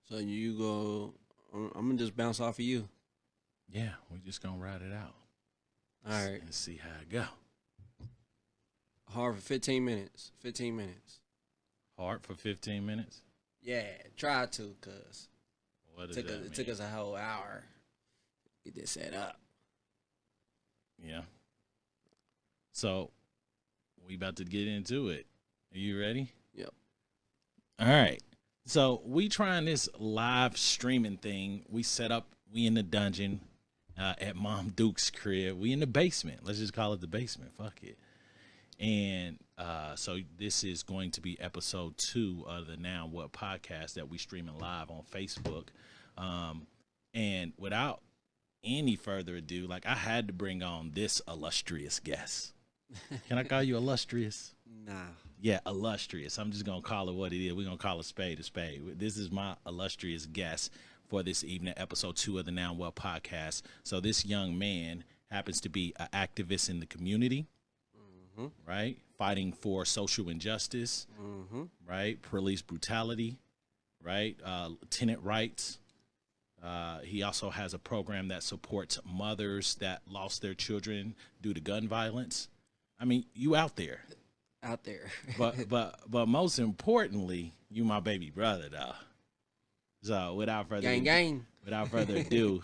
So you go. I'm gonna just bounce off of you. Yeah, we just gonna ride it out. All right. And see how it go. Hard for 15 minutes. 15 minutes. Hard for 15 minutes. Yeah, try to, cause What does it took us a whole hour to get this set up. Yeah. So we about to get into it. Are you ready? Yep. All right. So we trying this live streaming thing. We set up. We in the dungeon at Mom Duke's crib. We in the basement. Let's just call it the basement. Fuck it. And so this is going to be episode 2 of the Now What podcast that we streaming live on Facebook. And without any further ado, like I had to bring on this illustrious guest. Can I call you illustrious? Nah. Yeah, illustrious. I'm just going to call it what it is. We're going to call a spade a spade. This is my illustrious guest for this evening, episode 2 of the Now What podcast. So this young man happens to be an activist in the community, right? Fighting for social injustice, right? Police brutality, right? Tenant rights. He also has a program that supports mothers that lost their children due to gun violence. I mean, you out there. Out there. but most importantly, you my baby brother though. So without further ado,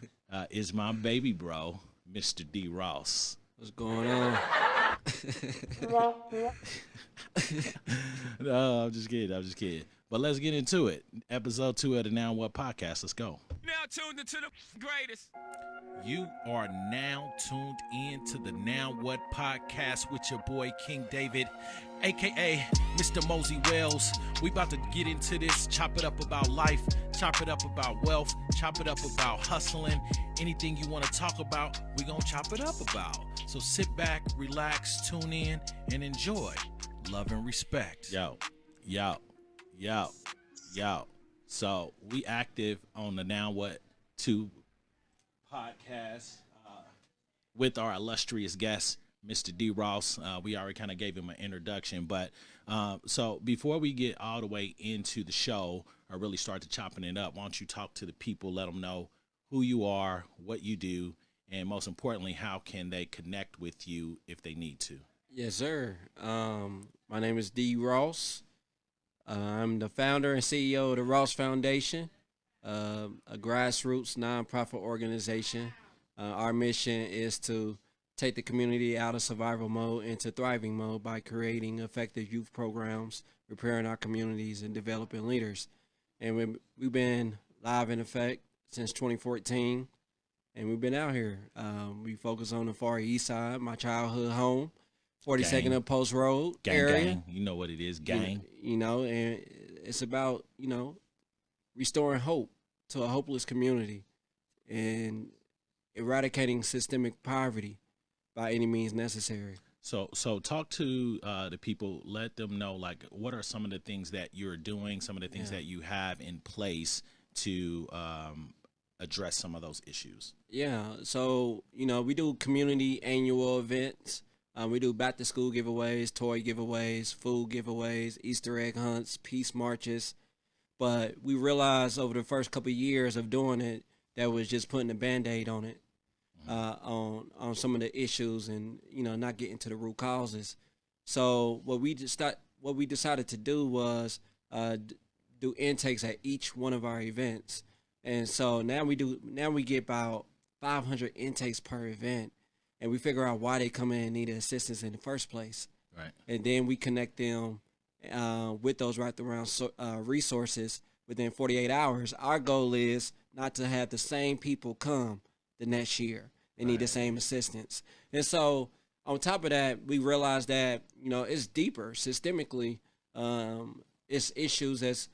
is my baby bro, Mr. DeeRoss. What's going on? No, I'm just kidding. But let's get into it. Episode 2 of the Now What podcast. Let's go. Now tuned into the greatest. You are now tuned in to the Now What podcast with your boy King David, a.k.a. Mr. Mosey Wells. We about to get into this, chop it up about life, chop it up about wealth, chop it up about hustling. Anything you want to talk about, we gonna chop it up about. So sit back, relax, tune in, and enjoy. Love and respect. Yo. So we active on the Now What 2 podcast with our illustrious guest, Mr. DeeRoss. We already kind of gave him an introduction, but so before we get all the way into the show or really start to chopping it up, why don't you talk to the people, let them know who you are, what you do, and most importantly, how can they connect with you if they need to? Yes, sir. My name is DeeRoss. I'm the founder and CEO of the Ross Foundation, a grassroots nonprofit organization. Our mission is to take the community out of survival mode into thriving mode by creating effective youth programs, repairing our communities, and developing leaders. And we've been live in effect since 2014, and we've been out here. We focus on the Far East Side, my childhood home, 42nd up Post Road area. Gang. You know what it is, gang. You know, and it's about, restoring hope to a hopeless community and eradicating systemic poverty by any means necessary. So talk to the people, let them know, like, what are some of the things that you're doing, some of the things that you have in place to address some of those issues. Yeah, so, we do community annual events. We do back-to-school giveaways, toy giveaways, food giveaways, Easter egg hunts, peace marches. But we realized over the first couple of years of doing it, that was just putting a Band-Aid on it, on some of the issues and, not getting to the root causes. So what we decided to do was do intakes at each one of our events. And so now we get about 500 intakes per event. And we figure out why they come in and need assistance in the first place. Right. And then we connect them with those wraparound resources within 48 hours. Our goal is not to have the same people come the next year and need the same assistance. And so on top of that, we realized that, it's deeper systemically. It's issues that's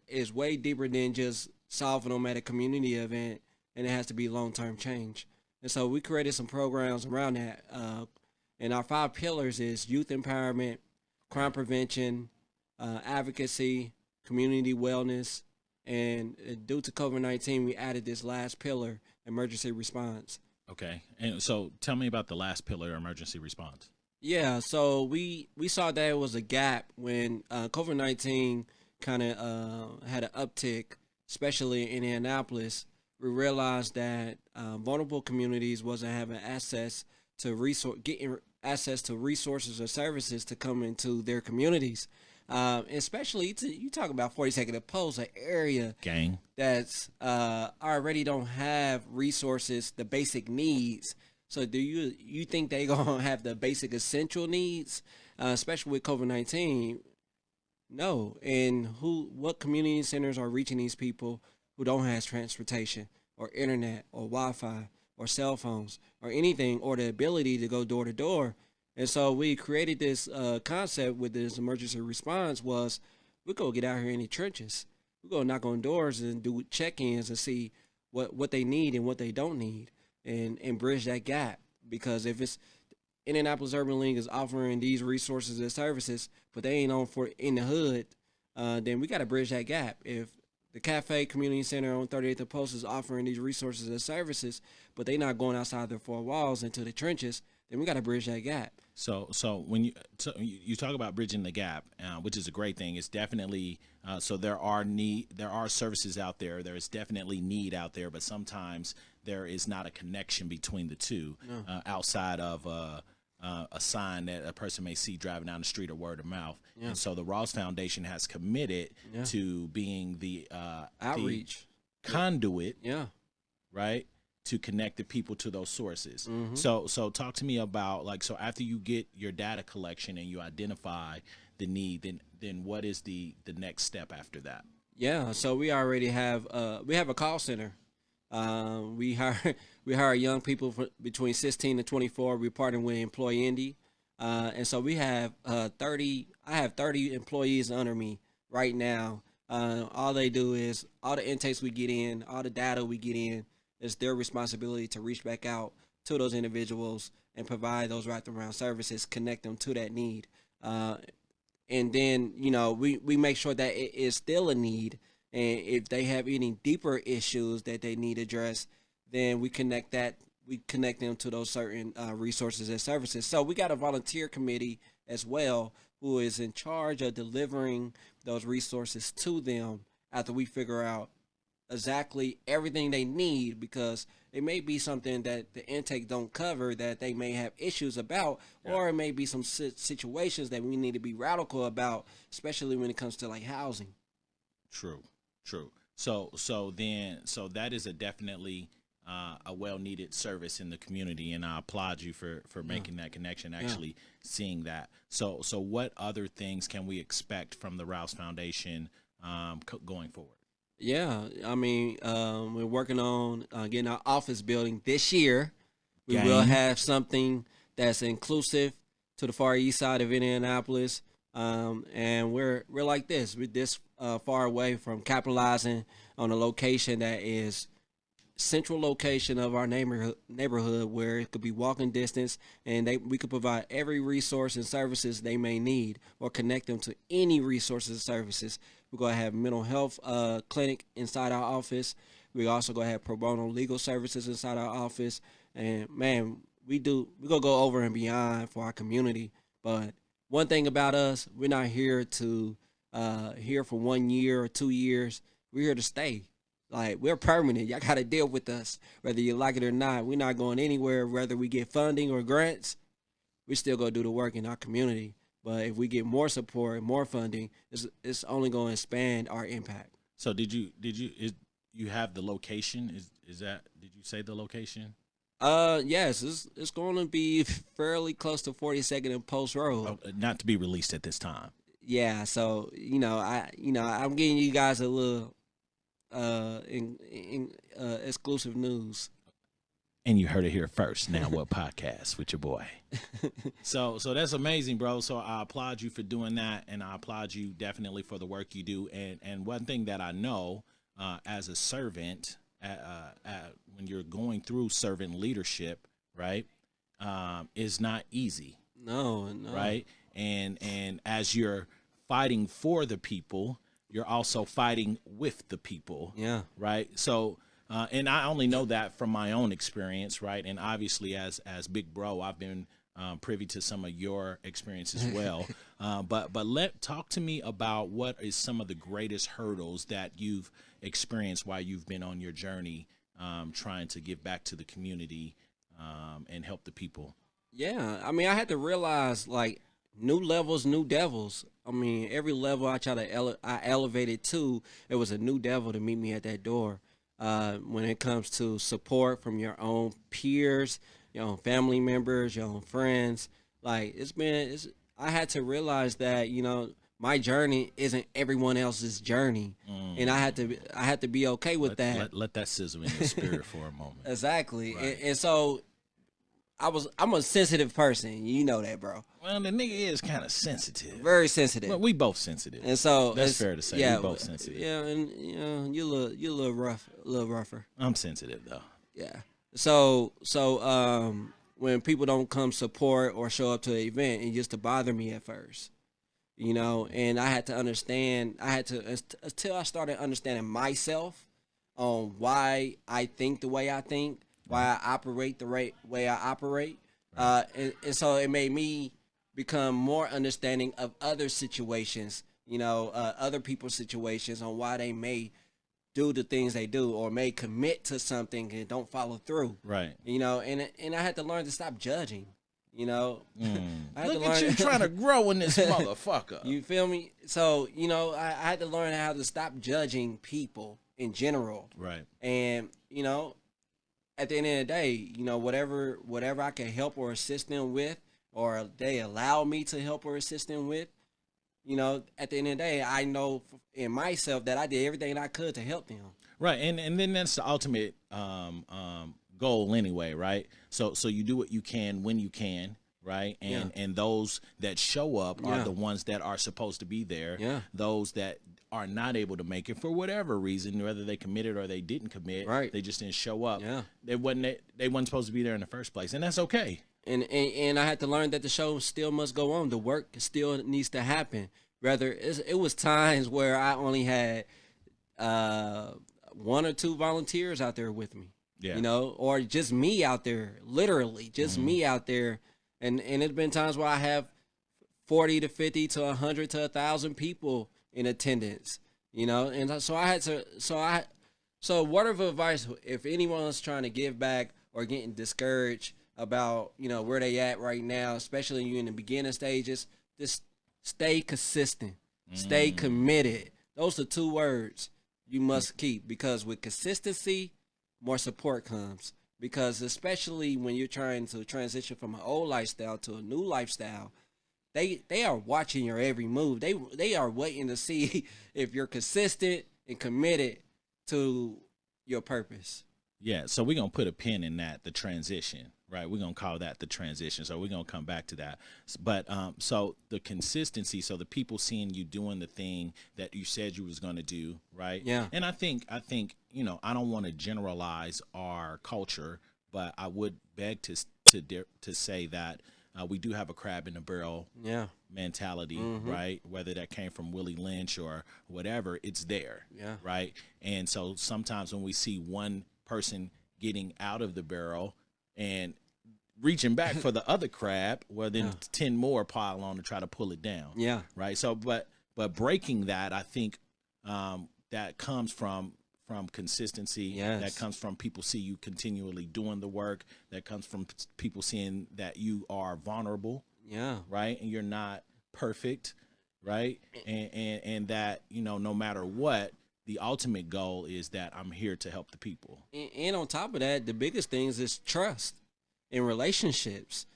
is way deeper than just solving them at a community event, and it has to be long-term change. And so we created some programs around that. And our 5 pillars is youth empowerment, crime prevention, advocacy, community wellness, and due to COVID-19, we added this last pillar, emergency response. Okay. And so tell me about the last pillar, emergency response. Yeah, so we saw that it was a gap when COVID-19 kind of had an uptick, especially in Indianapolis. We realized that vulnerable communities wasn't having getting access to resources or services to come into their communities. Especially you talk about 42nd and Post, an area Gang. that's already don't have resources, the basic needs. So do you think they gonna have the basic essential needs, especially with COVID-19? No. And what community centers are reaching these people who don't have transportation or internet or Wi-Fi or cell phones or anything or the ability to go door to door? And so we created this concept with this emergency response was we go get out here in the trenches. We go knock on doors and do check-ins and see what they need and what they don't need and bridge that gap. Because if it's Indianapolis Urban League is offering these resources and services, but they ain't on for in the hood, then we got to bridge that gap. If the Cafe Community Center on 38th and Post is offering these resources and services, but they not going outside their four walls into the trenches, then we got to bridge that gap. So when you talk about bridging the gap, which is a great thing, it's definitely so there are services out there. There is definitely need out there, but sometimes there is not a connection between the two outside of a sign that a person may see driving down the street or word of mouth. Yeah. And so the Ross Foundation has committed to being the Outreach the conduit, right, to connect the people to those sources. Mm-hmm. So talk to me about so after you get your data collection and you identify the need, then what is the next step after that? Yeah, so we already have we have a call center. We hire young people between 16 and 24. We partner with Employee Indy, and so we have 30. I have 30 employees under me right now. All they do is all the intakes we get in, all the data we get in. It's their responsibility to reach back out to those individuals and provide those wraparound services, connect them to that need. And then, we make sure that it is still a need. And if they have any deeper issues that they need addressed, then we connect them to those certain resources and services. So we got a volunteer committee as well who is in charge of delivering those resources to them after we figure out exactly everything they need, because it may be something that the intake don't cover that they may have issues about, or it may be some situations that we need to be radical about, especially when it comes to housing. True. So that is a definitely a well-needed service in the community, and I applaud you for making that connection, actually seeing that. So what other things can we expect from the Rouse Foundation going forward? Yeah, I mean, we're working on getting our office building this year. We will have something that's inclusive to the Far East side of Indianapolis, and we're like this. We're this far away from capitalizing on a location that is central location of our neighborhood where it could be walking distance, and we could provide every resource and services they may need, or connect them to any resources and services. We're going to have mental health clinic inside our office. We're also going to have pro bono legal services inside our office. And man, we're going to go over and beyond for our community. But one thing about us, we're not here to here for 1 year or 2 years. We're here to stay. We're permanent. Y'all got to deal with us, whether you like it or not. We're not going anywhere, whether we get funding or grants. We still go do the work in our community. But if we get more support, more funding, it's only going to expand our impact. So did you have the location? Is that, did you say the location? Yes, it's going to be fairly close to 42nd and Post Road. Not to be released at this time. Yeah, so I'm giving you guys a little exclusive news. And you heard it here first. Now What Podcast with your boy. So that's amazing, bro. So I applaud you for doing that, and I applaud you definitely for the work you do. And one thing that I know as a servant, when you're going through servant leadership, right, is not easy. No. Right, and as you're fighting for the people, you're also fighting with the people. Yeah. Right. So. And I only know that from my own experience, right? And obviously, as big bro, I've been privy to some of your experience as well. But talk to me about what is some of the greatest hurdles that you've experienced while you've been on your journey, trying to give back to the community and help the people. Yeah, I mean, I had to realize like new levels, new devils. I mean, every level I try to I elevated to, it was a new devil to meet me at that door. When it comes to support from your own peers, your own family members, your own friends, like I had to realize that my journey isn't everyone else's journey, and I had to be okay with that. Let that sizzle in your spirit for a moment. Exactly, Right. and so I'm a sensitive person. You know that, bro. Well, the nigga is kind of sensitive. Very sensitive. Well, we both sensitive. And so that's fair to say. Yeah, we both sensitive. Yeah, and you a little rough, a little rougher. I'm sensitive though. Yeah. So when people don't come support or show up to the event, it used to bother me at first. And I had to understand. Until I started understanding myself on why I think the way I think, why I operate the right way I operate. And so it made me become more understanding of other situations, other people's situations on why they may do the things they do or may commit to something and don't follow through. Right. And I had to learn to stop judging. I had Look to learn, at you trying to grow in this motherfucker. You feel me? So, I had to learn how to stop judging people in general. Right. And, at the end of the day, whatever I can help or assist them with, or they allow me to help or assist them with, at the end of the day, I know in myself that I did everything I could to help them. Right, and then that's the ultimate goal anyway, right? So you do what you can when you can, right? And those that show up are the ones that are supposed to be there. Yeah. Those that are not able to make it for whatever reason, whether they committed or they didn't commit, right? They just didn't show up. Yeah. They wasn't supposed to be there in the first place, and that's okay. And I had to learn that the show still must go on. The work still needs to happen. Rather, it was times where I only had one or two volunteers out there with me. Yeah. Or just me out there, literally, just me out there. And it's been times where I have 40 to 50 to 100 to 1,000 people in attendance, and so I had to, so word of advice, if anyone's trying to give back or getting discouraged about, where they at right now, especially you in the beginning stages, just stay consistent, stay committed. Those are two words you must keep, because with consistency, more support comes. Because especially when you're trying to transition from an old lifestyle to a new lifestyle, they are watching your every move. They are waiting to see if you're consistent and committed to your purpose. Yeah, so we're going to put a pin in that, the transition, right? We're going to call that the transition. So we're going to come back to that. But so the consistency, so the people seeing you doing the thing that you said you was going to do, right? Yeah. And I think I don't want to generalize our culture, but I would beg to say that we do have a crab in the barrel mentality, right? Whether that came from Willie Lynch or whatever, it's there, right? And so sometimes when we see one person getting out of the barrel and reaching back for the other crab, well, then 10 more pile on to try to pull it down. Yeah. Right. So, but breaking that, I think that comes from consistency. Yes. That comes from people see you continually doing the work. That comes from people seeing that you are vulnerable. Yeah. Right. And you're not perfect. Right. And that, no matter what, the ultimate goal is that I'm here to help the people. And on top of that, the biggest things is trust in relationships,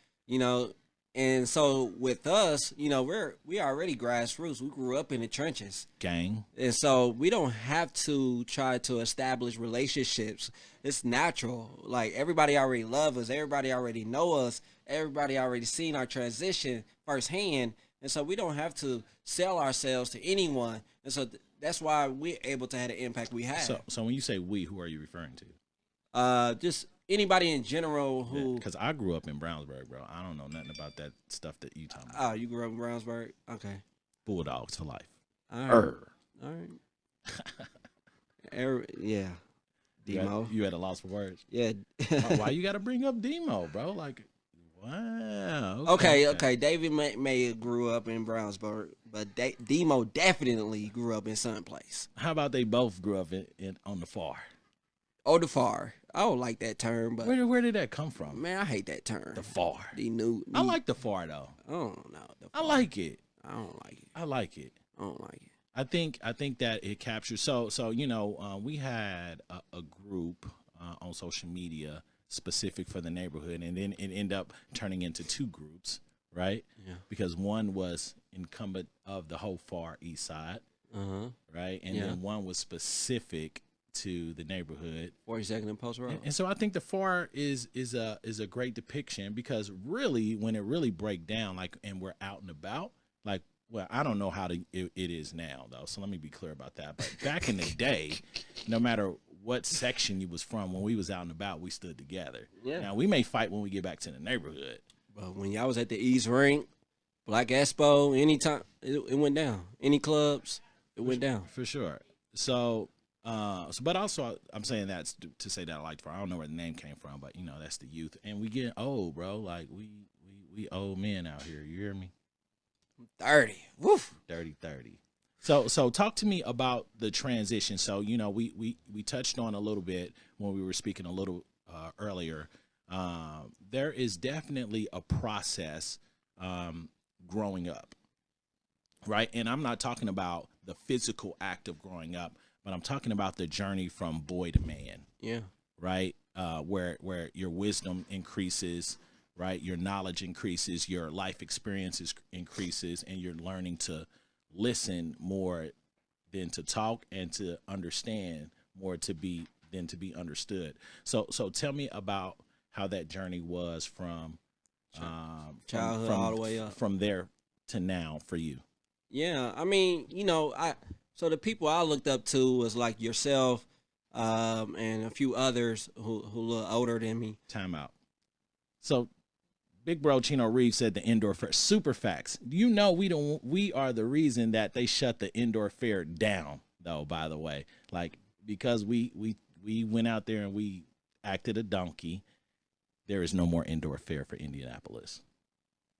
And so with us, we already grassroots. We grew up in the trenches. Gang. And so we don't have to try to establish relationships. It's natural. Like, everybody already love us. Everybody already know us. Everybody already seen our transition firsthand. And so we don't have to sell ourselves to anyone. And so that's why we're able to have the impact we have. So when you say we, who are you referring to? Just anybody in general who. Because I grew up in Brownsburg, bro. I don't know nothing about that stuff that you talking about. Oh, you grew up in Brownsburg? Okay. Bulldogs for life. All right. All right. Yeah. Demo. You had a loss for words. Yeah. Why you got to bring up Demo, bro? Like, Wow. Okay. David may have grew up in Brownsburg, but Demo definitely grew up in Sun Place. How about they both grew up in on the far? Oh, the far. I don't like that term, but Where did that come from? man, I hate that term. The far. I like the far though. I don't know. I like it. I don't like it. I like it. I don't like it. I think that it captures. So we had a group on social media specific for the neighborhood, and then it ended up turning into two groups, right? Yeah. Because one was incumbent of the whole far east side, right, and then one was specific to the neighborhood, 42nd and Post Road. and so I think the far is a great depiction, because really when it really break down, like, and we're out and about, like, well, I don't know how it is now though, so let me be clear about that. But back in the day, no matter what section you was from, when we was out and about, we stood together. Yeah. Now we may fight when we get back to the neighborhood. But when y'all was at the East Rink, Black Expo, anytime it went down. Any clubs, it went down. For sure. So, but also I'm saying that to say that I liked far. I don't know where the name came from, but that's the youth, and we get old, bro. Like we old men out here. You hear me? 30. Woof. 30. So talk to me about the transition. So, we touched on a little bit when we were speaking a little earlier. There is definitely a process growing up, right? And I'm not talking about the physical act of growing up, but I'm talking about the journey from boy to man. Yeah. Right? Where your wisdom increases, right? Your knowledge increases, your life experiences increases, and you're learning to listen more than to talk, and to understand more than to be understood. So tell me about how that journey was from childhood all the way up, from there to now for you. Yeah, I mean, so the people I looked up to was like yourself, and a few others who a little older than me. Time out. So Big Bro Chino Reeves said the indoor fair. Super facts. We are the reason that they shut the indoor fair down, though, by the way. Like, because we went out there and we acted a donkey, there is no more indoor fair for Indianapolis.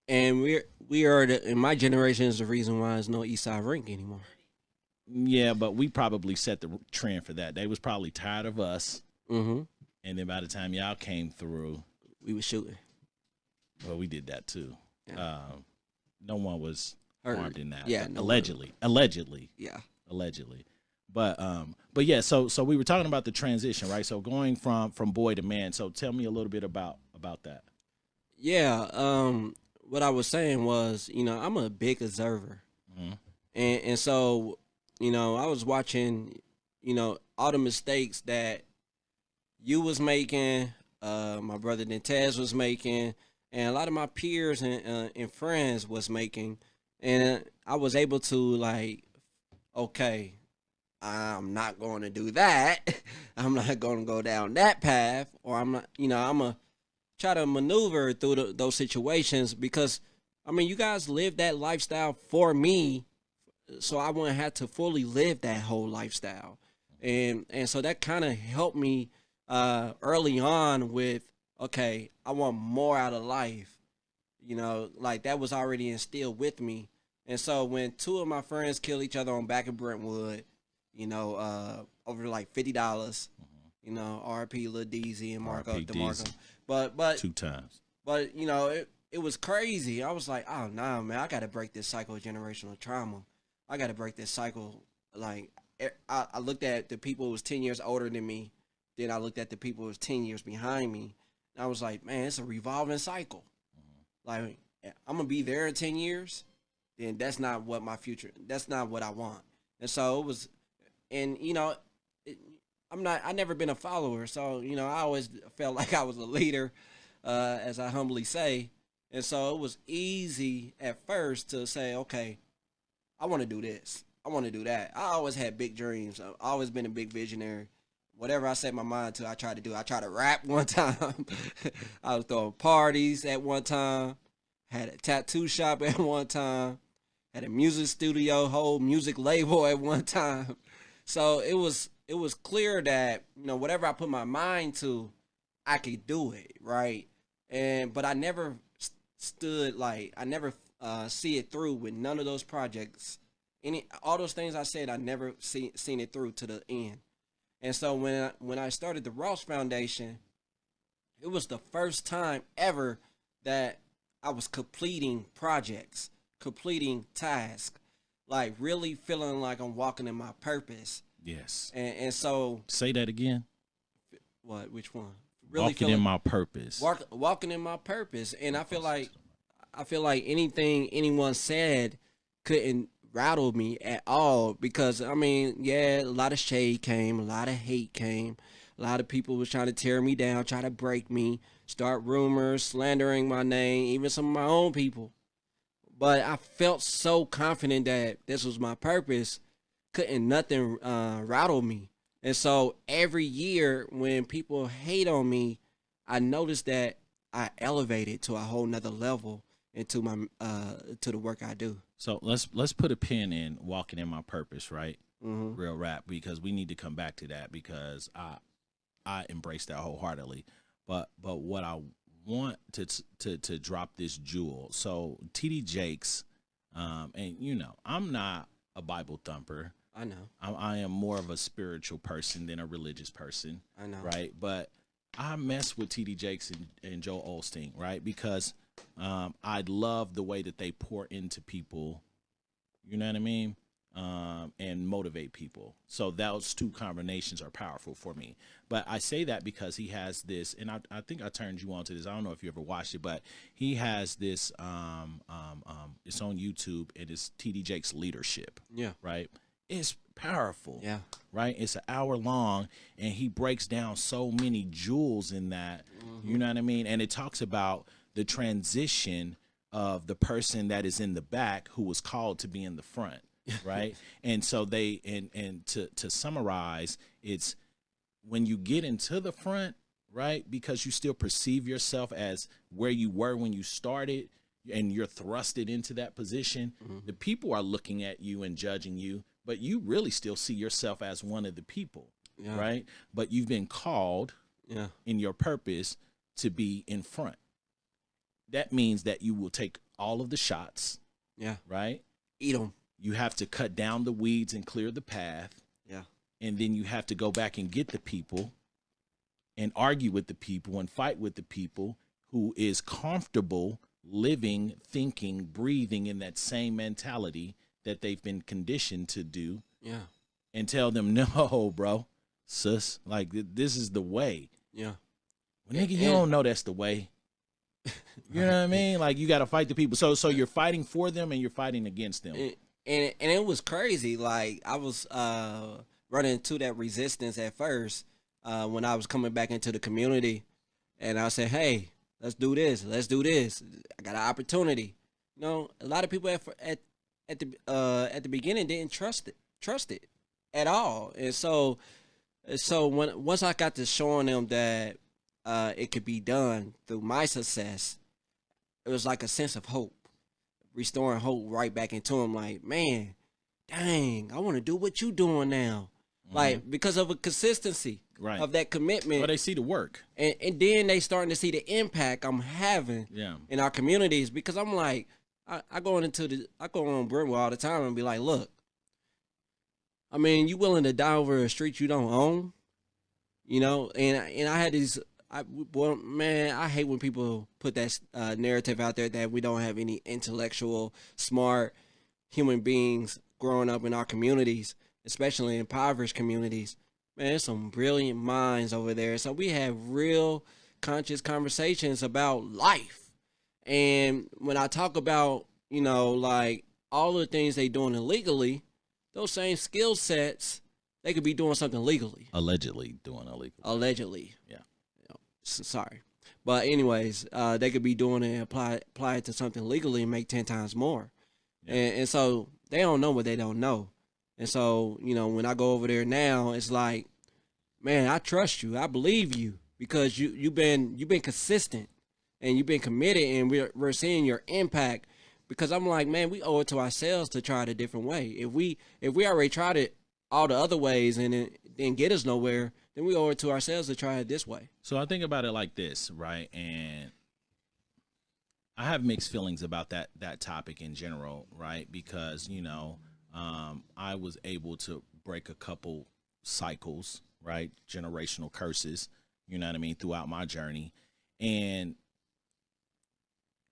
And we are in my generation is the reason why there's no East Side Rink anymore. Yeah, but we probably set the trend for that. They was probably tired of us. Mm-hmm. And then by the time y'all came through, we was shooting. Well, we did that too. Yeah. No one was harmed in that. Yeah, allegedly. Yeah, allegedly. But yeah. So we were talking about the transition, right? So going from boy to man. So tell me a little bit about that. Yeah. What I was saying was, I'm a big observer, and so I was watching, all the mistakes that you was making, my brother Nintez was making, and a lot of my peers and friends was making, and I was able to, like, okay, I'm not going to do that. I'm not going to go down that path, or I'm not, I'm going to try to maneuver through those situations, because, I mean, you guys lived that lifestyle for me, so I wouldn't have to fully live that whole lifestyle. And so that kind of helped me early on with, okay, I want more out of life. Like, that was already instilled with me. And so when two of my friends kill each other on back of Brentwood, over like $50, RP Lil DZ and Marco DeMarco. But 2 times. But it was crazy. I was like, oh nah, man, I gotta break this cycle of generational trauma. I gotta break this cycle. Like, I looked at the people who was 10 years older than me. Then I looked at the people who was 10 years behind me. And I was like, man, it's a revolving cycle. Like, I'm gonna be there in 10 years. Then that's not what my future. That's not what I want. And so it was, and I never been a follower. So I always felt like I was a leader, as I humbly say. And so it was easy at first to say, okay, I want to do this. I want to do that. I always had big dreams. I've always been a big visionary. Whatever I set my mind to, I tried to do. I tried to rap one time. I was throwing parties at one time. Had a tattoo shop at one time. Had a music studio, whole music label at one time. So it was clear that, whatever I put my mind to, I could do it, right? But I never stood like I never see it through with none of those projects. All those things I said, I never seen it through to the end. And so when I started the Ross Foundation, it was the first time ever that I was completing projects, completing tasks, like really feeling like I'm walking in my purpose. Yes. And so Say that again. what? Which one? Really Walking in my purpose. walking in my purpose. And I feel like anything anyone said couldn't rattle me at all, because I mean, yeah, a lot of shade came, a lot of hate came, a lot of people was trying to tear me down, try to break me, start rumors, slandering my name, even some of my own people. But I felt so confident that this was my purpose, couldn't nothing rattle me. And so every year when people hate on me, I noticed that I elevated to a whole nother level into my to the work I do. So let's put a pin in walking in my purpose, right? Mm-hmm. Real rap, because we need to come back to that, because I embrace that wholeheartedly. But what I want to drop this jewel. So TD Jakes, and you know, I'm not a Bible thumper. I know. I am more of a spiritual person than a religious person. I know. Right? But I mess with TD Jakes and Joel Osteen, right? Because I love the way that they pour into people, you know what I mean? And motivate people. So those two combinations are powerful for me. But I say that because he has this, and I think I turned you on to this. I don't know if you ever watched it, but he has this, it's on YouTube, and it's TD Jakes Leadership. Yeah. Right? It's powerful. Yeah. Right? It's an hour long, and he breaks down so many jewels in that, you know what I mean? And it talks about the transition of the person that is in the back who was called to be in the front. Right. And so they, and to summarize, it's when you get into the front, right, because you still perceive yourself as where you were when you started, and you're thrusted into that position, the people are looking at you and judging you, but you really still see yourself as one of the people. Yeah. Right. But you've been called in your purpose to be in front. That means that you will take all of the shots. Yeah. Right. Eat them. You have to cut down the weeds and clear the path. Yeah. And then you have to go back and get the people and argue with the people and fight with the people who is comfortable living, thinking, breathing in that same mentality that they've been conditioned to do. Yeah. And tell them, no, bro, sis, like this is the way. Yeah. Well, nigga, you don't know that's the way. You know what I mean? Like, you got to fight the people. So you're fighting for them and you're fighting against them. And it was crazy. Like, I was running into that resistance at first when I was coming back into the community, and I said, "Hey, let's do this. Let's do this. I got an opportunity." You know, a lot of people at the beginning didn't trust it at all, and so once I got to showing them that it could be done through my success, it was like a sense of hope. Restoring hope right back into him, like, man, dang, I want to do what you doing now. Like, because of a consistency of that commitment. Well, they see the work. And then they starting to see the impact I'm having in our communities, because I'm like, I go on Brentwood all the time and be like, look, I mean, you willing to die over a street you don't own? You know, and I had these, I hate when people put that narrative out there that we don't have any intellectual, smart human beings growing up in our communities, especially in impoverished communities. Man, there's some brilliant minds over there. So we have real conscious conversations about life. And when I talk about, you know, like all the things they doing illegally, those same skill sets, they could be doing something legally. Allegedly doing illegal. Allegedly. Yeah. Sorry. But anyways, they could be doing it and apply it to something legally and make 10 times more. Yeah. And so they don't know what they don't know. And so, you know, when I go over there now, it's like, man, I trust you. I believe you, because you've been consistent and you've been committed, and we're seeing your impact. Because I'm like, man, we owe it to ourselves to try it a different way. If we already tried it all the other ways and it didn't get us nowhere, then we owe it to ourselves to try it this way. So I think about it like this, right? And I have mixed feelings about that topic in general, right? Because I was able to break a couple cycles, right? Generational curses, you know what I mean, throughout my journey. And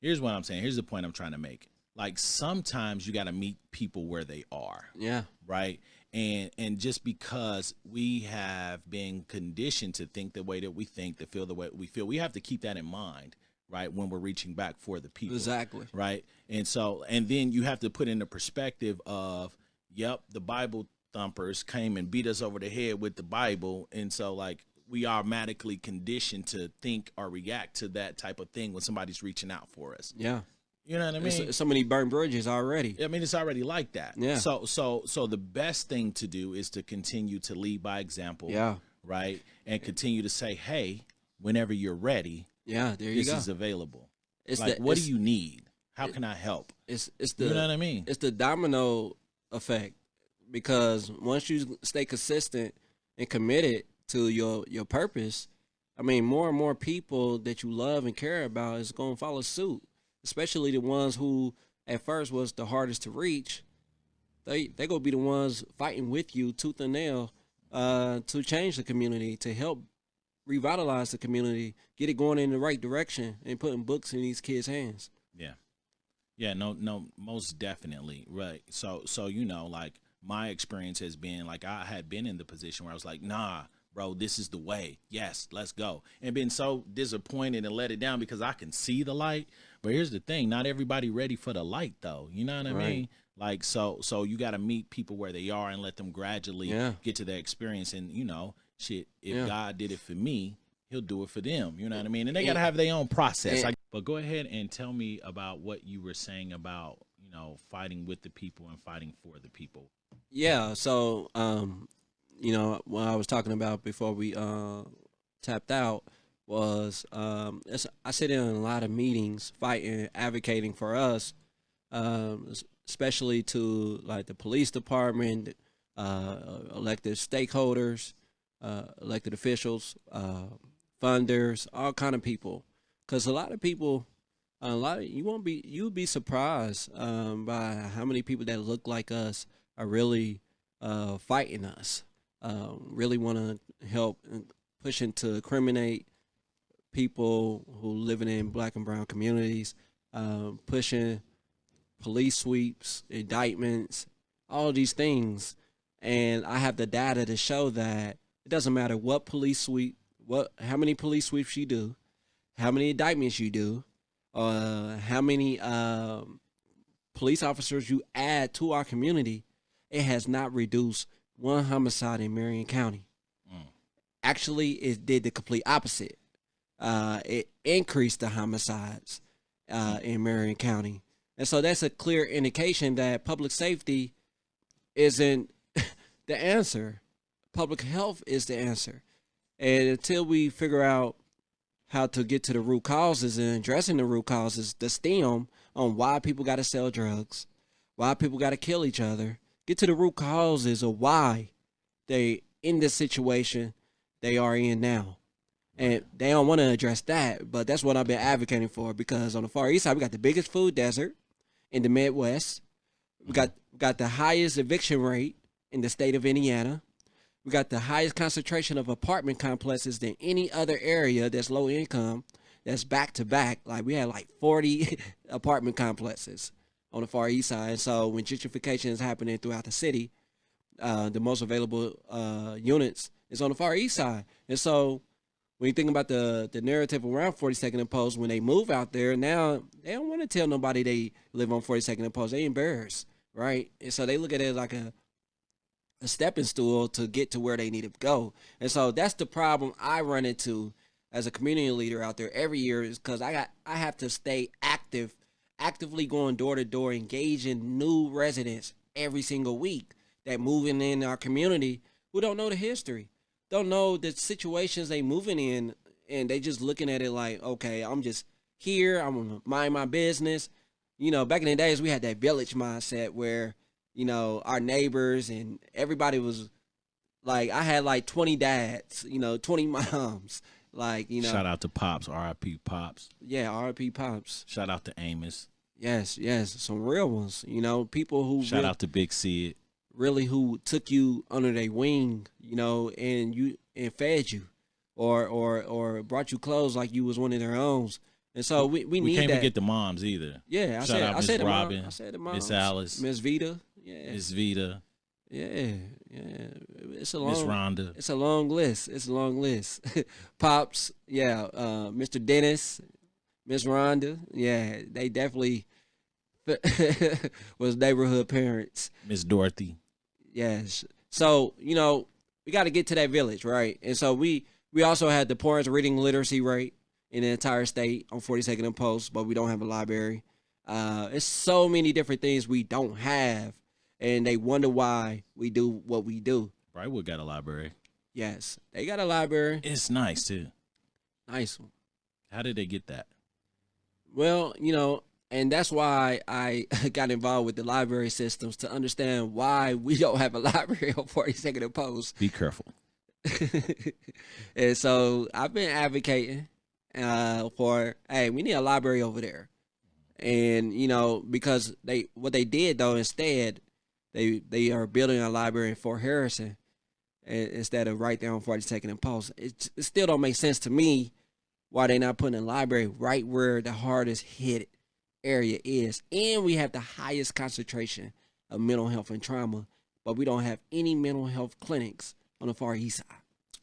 here's what I'm saying. Here's the point I'm trying to make. Like, sometimes you got to meet people where they are. Yeah. Right. And just because we have been conditioned to think the way that we think, to feel the way we feel, we have to keep that in mind, right, when we're reaching back for the people. Exactly. Right. And then you have to put in the perspective of, yep, the Bible thumpers came and beat us over the head with the Bible. And so, like, we automatically conditioned to think or react to that type of thing when somebody's reaching out for us. Yeah. You know what I mean? So many burnt bridges already. I mean, it's already like that. Yeah. So the best thing to do is to continue to lead by example. Yeah. Right. And continue to say, hey, whenever you're ready. Yeah. There you go. This is available. It's like, what do you need? How can I help? It's the, you know what I mean? It's the domino effect, because once you stay consistent and committed to your purpose, I mean, more and more people that you love and care about is going to follow suit. Especially the ones who at first was the hardest to reach. They gonna be the ones fighting with you tooth and nail to change the community, to help revitalize the community, get it going in the right direction, and putting books in these kids' hands. Yeah, no, most definitely, right. So like, my experience has been like, I had been in the position where I was like, nah, bro, this is the way. Yes, let's go. And been so disappointed and let it down because I can see the light. But here's the thing, not everybody ready for the light, though. You know what I mean? Like, so you got to meet people where they are and let them gradually get to that experience. And, if God did it for me, he'll do it for them. You know what I mean? And they got to have their own process. But go ahead and tell me about what you were saying about, fighting with the people and fighting for the people. Yeah, so, what I was talking about before we tapped out was I sit in a lot of meetings fighting, advocating for us, especially to like the police department, elected stakeholders, elected officials, funders, all kind of people. Because a lot of people, you'll be surprised by how many people that look like us are really fighting us, really want to help and pushing to incriminate people who living in black and brown communities, pushing police sweeps, indictments, all these things. And I have the data to show that it doesn't matter what police sweep, how many police sweeps you do, how many indictments you do, how many police officers you add to our community, it has not reduced one homicide in Marion County. Actually, it did the complete opposite. It increased the homicides in Marion County. And so that's a clear indication that public safety isn't the answer. Public health is the answer. And until we figure out how to get to the root causes and addressing the root causes, the stem on why people got to sell drugs, why people got to kill each other, get to the root causes of why they in this situation they are in now. And they don't want to address that, but that's what I've been advocating for, because on the Far East side, we got the biggest food desert in the Midwest. We got the highest eviction rate in the state of Indiana. We got the highest concentration of apartment complexes than any other area that's low income, that's back to back. Like, we had like 40 apartment complexes on the Far East side. So when gentrification is happening throughout the city, the most available units is on the Far East side. And so when you think about the narrative around 42nd and Post, when they move out there, now they don't want to tell nobody they live on 42nd and Post. They embarrassed, right? And so they look at it like a stepping stool to get to where they need to go. And so that's the problem I run into as a community leader out there every year, is because I have to stay actively going door to door, engaging new residents every single week that moving in our community who don't know the history, don't know the situations they moving in, and they just looking at it like, okay, I'm just here, I'm gonna mind my business. Back in the days, we had that village mindset where, our neighbors and everybody was like, I had like 20 dads, 20 moms, Like, Shout out to Pops, R.I.P. Pops. yeah, R.P. Pops. Shout out to Amos. Yes, some real ones. People who Shout out to Big Sid. really who took you under their wing, and fed you, or brought you clothes like you was one of their own. And so we need can't that. forget the moms either. Yeah, Shout out Miss Robin, I said the mom. Miss Alice, Miss Vita. Yeah. Miss Vita, Yeah. It's a Miss long Rhonda. It's a long list. Pops, yeah, Mr.Derris, Miss Rhonda. Yeah, they definitely was neighborhood parents. Miss Dorothy. Yes. So, we got to get to that village, right? And so we also had the poorest reading literacy rate in the entire state on 42nd and Post, but we don't have a library. It's so many different things we don't have, and they wonder why we do what we do. Brightwood got a library. Yes, they got a library. It's nice too. Nice one. How did they get that? Well, and that's why I got involved with the library systems to understand why we don't have a library on 42nd and Post. Be careful. And so I've been advocating for, hey, we need a library over there. And, because what they did though, instead, they are building a library in Fort Harrison instead of right there on 42nd and Post. It still don't make sense to me why they not putting a library right where the hardest hit area is. And we have the highest concentration of mental health and trauma, but we don't have any mental health clinics on the Far East side.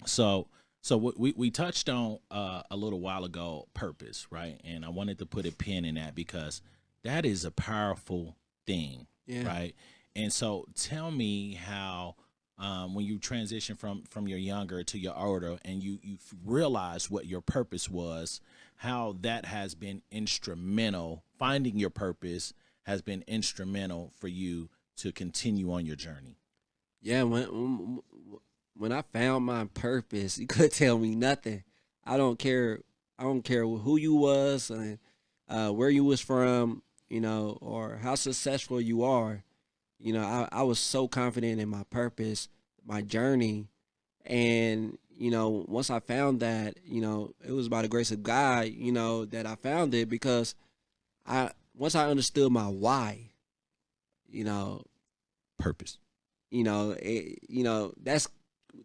So we touched on a little while ago purpose, right? And I wanted to put a pin in that because that is a powerful thing, right? And so tell me how when you transition from your younger to your older and you realize what your purpose was, how that has been instrumental, finding your purpose has been instrumental for you to continue on your journey. Yeah, when I found my purpose, you couldn't tell me nothing. I don't care who you was and where you was from, or how successful you are. I was so confident in my purpose, my journey, and once I found that, it was by the grace of God, that I found it, because once I understood my why, Purpose.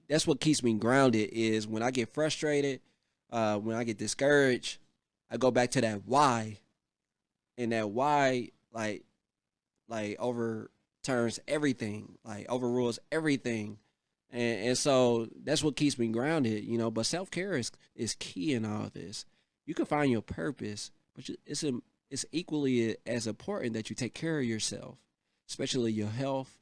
That's what keeps me grounded. Is when I get frustrated, when I get discouraged, I go back to that why, and that why like overturns everything, like overrules everything, and so that's what keeps me grounded. But self-care is key in all of this. You can find your purpose, but it's equally as important that you take care of yourself, especially your health.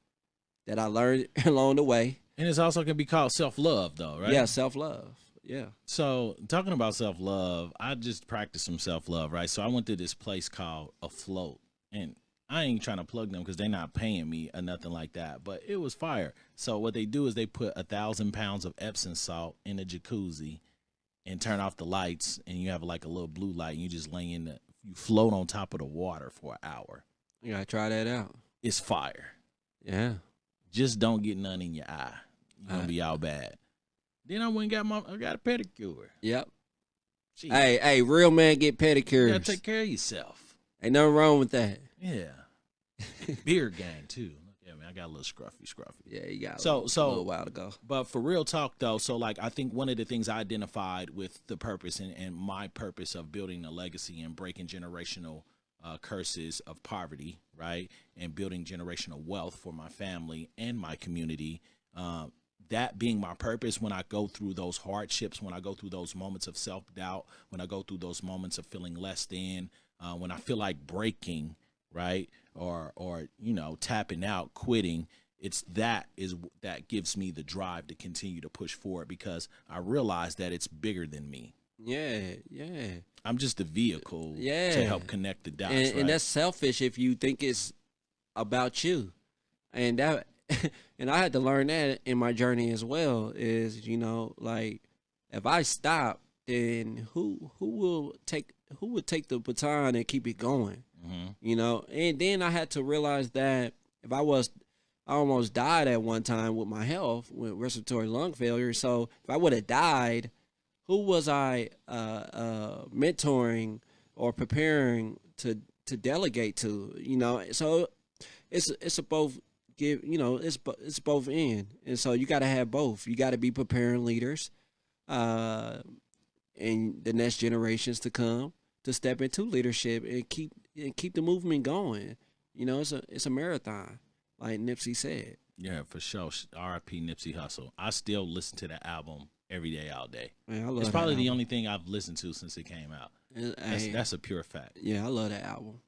That I learned along the way. And it's also can be called self-love though, right? Yeah, self-love. Yeah. So talking about self-love, I just practiced some self-love, right? So I went to this place called Afloat, and I ain't trying to plug them because they're not paying me or nothing like that, but it was fire. So what they do is they put 1,000 pounds of Epsom salt in a jacuzzi and turn off the lights, and you have like a little blue light, and you just lay in you float on top of the water for an hour. You gotta try that out. It's fire. Yeah. Just don't get none in your eye. You're gonna be all bad. Then I went and I got a pedicure. Yep. Jeez. Hey, real man get pedicures. You gotta take care of yourself. Ain't nothing wrong with that. Yeah. Beard gang too. Yeah, man, I got a little scruffy. Yeah, you got a little while to go. But for real talk though, so like I think one of the things I identified with the purpose and my purpose of building a legacy and breaking generational curses of poverty, right, and building generational wealth for my family and my community, that being my purpose, when I go through those hardships, when I go through those moments of self-doubt, when I go through those moments of feeling less than, when I feel like breaking, right, or tapping out, quitting, that gives me the drive to continue to push forward, because I realize that it's bigger than me. Yeah. I'm just a vehicle to help connect the dots. And that's selfish if you think it's about you. And that and I had to learn that in my journey as well, is, like, if I stop, then who would take the baton and keep it going? Mm-hmm. And then I had to realize that I almost died at one time with my health, with respiratory lung failure. So if I would have died, who was I mentoring or preparing to delegate to? So it's a both give. It's both in, and so you got to have both. You got to be preparing leaders, uh, and the next generations to come to step into leadership and keep the movement going. It's a marathon, like Nipsey said. Yeah, for sure. R.I.P. Nipsey Hussle. I still listen to the album every day, all day. Man, I love It's that probably the album. only thing I've listened to since it came out. Hey, That's a pure fact. yeah, I love that album.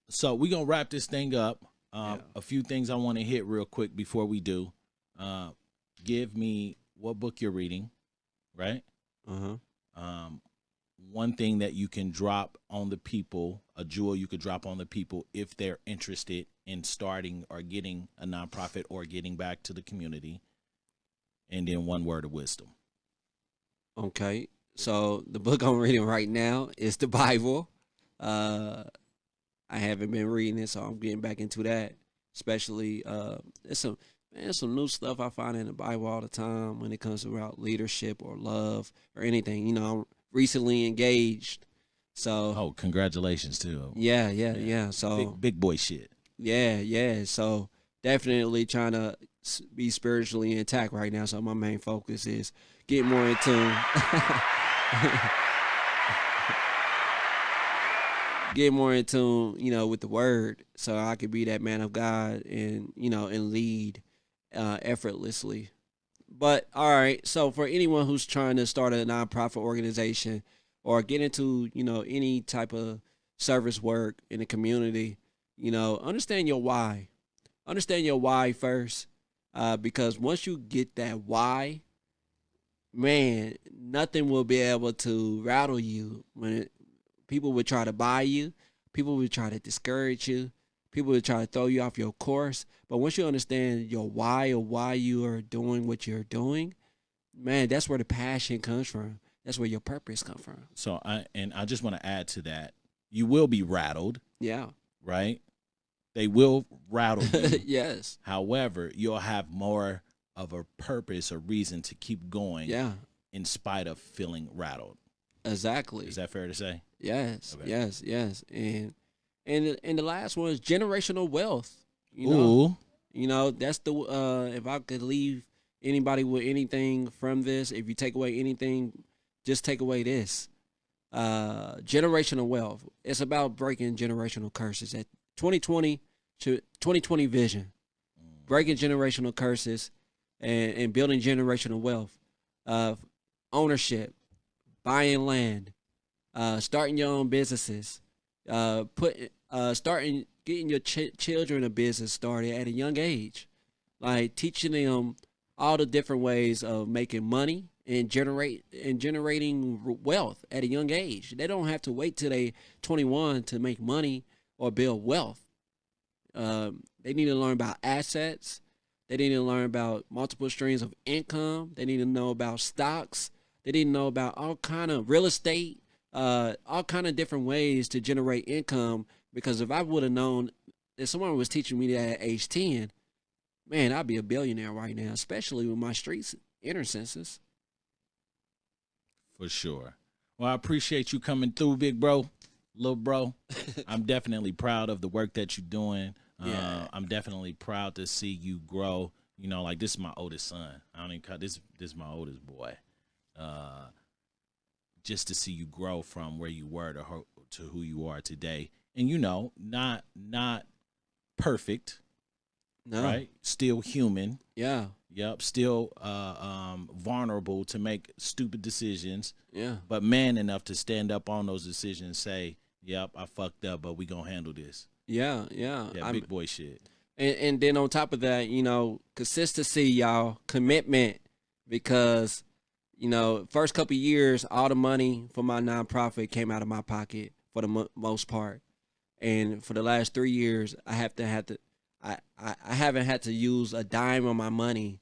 So we're going to wrap this thing up. Yeah. A few things I want to hit real quick before we do. Give me what book you're reading, right? One thing that you can drop on the people, a jewel you could drop on the people if they're interested in starting or getting a nonprofit or getting back to the community. And then one word of wisdom. Okay, so the book I'm reading right now is the Bible. I haven't been reading it, so I'm getting back into that. Especially, it's some new stuff I find in the Bible all the time when it comes about leadership or love or anything. I'm recently engaged, so Oh, congratulations too. yeah. So Big boy shit. yeah. So definitely trying to be spiritually intact right now. So my main focus is get more in tune. Get more in tune, with the word, so I could be that man of God and lead effortlessly. But all right, so for anyone who's trying to start a nonprofit organization or get into any type of service work in the community, understand your why. Understand your why first, because once you get that why, man, nothing will be able to rattle you when people would try to buy you. People would try to discourage you. People would try to throw you off your course. But once you understand your why or why you are doing what you're doing, man, that's where the passion comes from. That's where your purpose comes from. So I just want to add to that. You will be rattled, Yeah. right? They will rattle you. Yes. However, you'll have more of a purpose or reason to keep going Yeah. in spite of feeling rattled. Exactly. Is that fair to say? Yes. Okay. Yes. And the last one is generational wealth. Ooh. That's the if I could leave anybody with anything from this, if you take away anything, just take away this. Generational wealth. It's about breaking generational curses. At 2020 to 2020 vision. Breaking generational curses and building generational wealth. Ownership, buying land, starting your own businesses, starting getting your children a business started at a young age, like teaching them all the different ways of making money and generating wealth at a young age. They don't have to wait till they 21 to make money or build wealth. They need to learn about assets. They need to learn about multiple streams of income. They need to know about stocks. They need to know about all kind of real estate, all kind of different ways to generate income. Because if I would have known, if someone was teaching me that at age 10, man, I'd be a billionaire right now, especially with my streets inner senses. For sure. Well, I appreciate you coming through, big bro, little bro. I'm definitely proud of the work that you're doing. Yeah. I'm definitely proud to see you grow. Like this is my oldest son. I don't even cut this is my oldest boy. Just to see you grow from where you were to who you are today. And not perfect, No. right? Still human. Yeah. Yep, still vulnerable to make stupid decisions, Yeah. but man enough to stand up on those decisions and say, yep, I fucked up, but we gonna handle this. Yeah. Yeah, big boy shit. And then on top of that, consistency, y'all, commitment, because, first couple of years, all the money for my nonprofit came out of my pocket for the most part. And for the last 3 years, I haven't had to use a dime of my money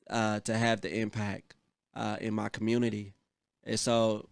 to have the impact in my community. And so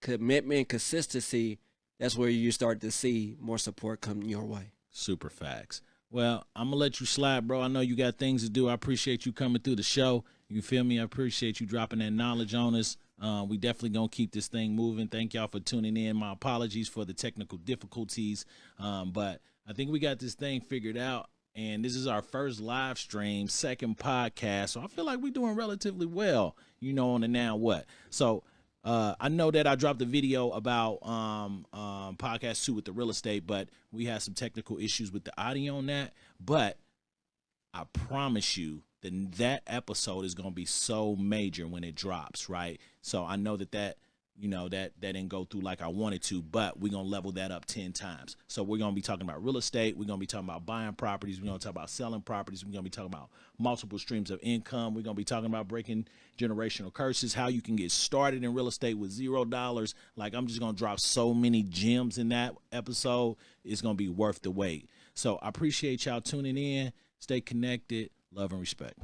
commitment, consistency, that's where you start to see more support come your way. Super facts. Well, I'm gonna let you slide, bro. I know you got things to do. I appreciate you coming through the show. You feel me? I appreciate you dropping that knowledge on us. We definitely gonna keep this thing moving. Thank y'all for tuning in. My apologies for the technical difficulties, but I think we got this thing figured out. And this is our first live stream, second podcast, so I feel like we're doing relatively well, on the Now What. So I know that I dropped a video about podcast 2 with the real estate, but we had some technical issues with the audio on that. But I promise you that episode is going to be so major when it drops, right? So I know that didn't go through like I wanted to, but we're going to level that up 10 times. So we're going to be talking about real estate. We're going to be talking about buying properties. We're going to talk about selling properties. We're going to be talking about multiple streams of income. We're going to be talking about breaking generational curses, how you can get started in real estate with $0. Like, I'm just going to drop so many gems in that episode. It's going to be worth the wait. So I appreciate y'all tuning in. Stay connected. Love and respect.